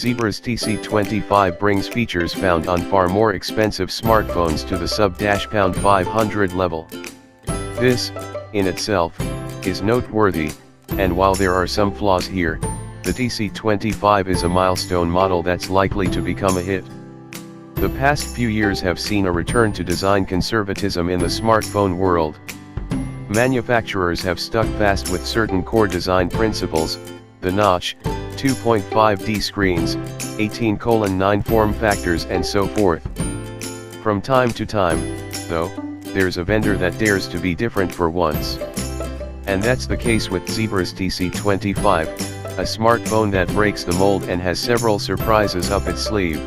Zebra's tc25 brings features found on far more expensive smartphones to the sub-500 level. This, in itself, is noteworthy, and while there are some flaws here, the tc25 is a milestone model that's likely to become a hit. The past few years have seen a return to design conservatism in the smartphone world. Manufacturers have stuck fast with certain core design principles: the notch, 2.5D screens, 18:9 form factors and so forth. From time to time, though, there's a vendor that dares to be different for once. And that's the case with Zebra's tc25, a smartphone that breaks the mold and has several surprises up its sleeve.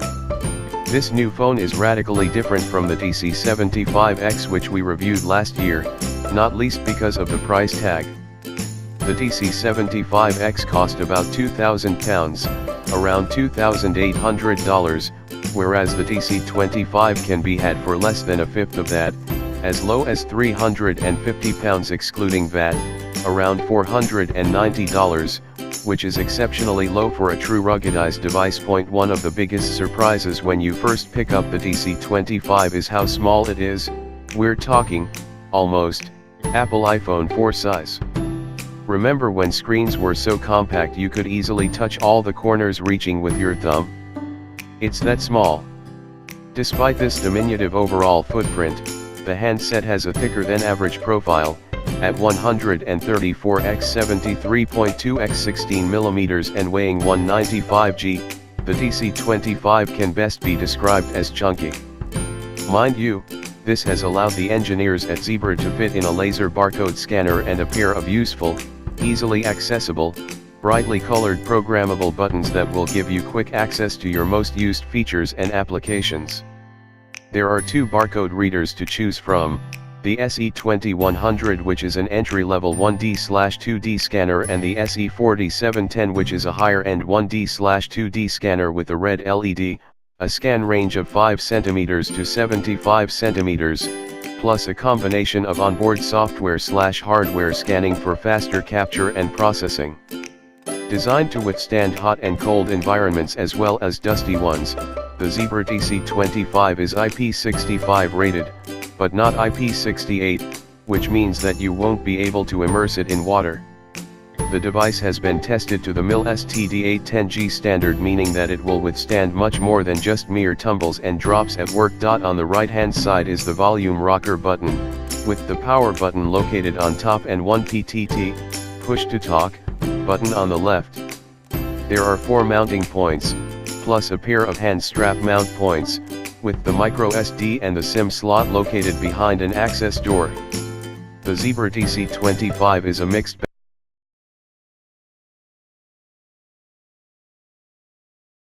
This new phone is radically different from the tc25X which we reviewed last year, not least because of the price tag. The tc25X cost about £2,000, around $2,800, whereas the tc25 can be had for less than a fifth of that, as low as £350 excluding VAT, around $490, which is exceptionally low for a true ruggedized device. One of the biggest surprises when you first pick up the tc25 is how small it is. We're talking, almost, Apple iPhone 4 size. Remember when screens were so compact you could easily touch all the corners reaching with your thumb? It's that small. Despite this diminutive overall footprint, the handset has a thicker than average profile, at 134x73.2x16mm and weighing 195g, the tc25 can best be described as chunky. Mind you, this has allowed the engineers at Zebra to fit in a laser barcode scanner and a pair of useful, easily accessible, brightly colored programmable buttons that will give you quick access to your most used features and applications. There are two barcode readers to choose from: the SE2100, which is an entry-level 1D/2D scanner, and the SE4710, which is a higher-end 1D/2D scanner with a red LED, a scan range of 5 cm to 75 cm, plus a combination of onboard software/hardware scanning for faster capture and processing. Designed to withstand hot and cold environments as well as dusty ones, the Zebra tc25 is IP65 rated, but not IP68, which means that you won't be able to immerse it in water. The device has been tested to the MIL STD810G standard, meaning that it will withstand much more than just mere tumbles and drops at work. On the right hand side is the volume rocker button, with the power button located on top and one PTT, push to talk, button on the left. There are 4 mounting points, plus a pair of hand strap mount points, with the micro SD and the SIM slot located behind an access door. The Zebra tc25 is a mixed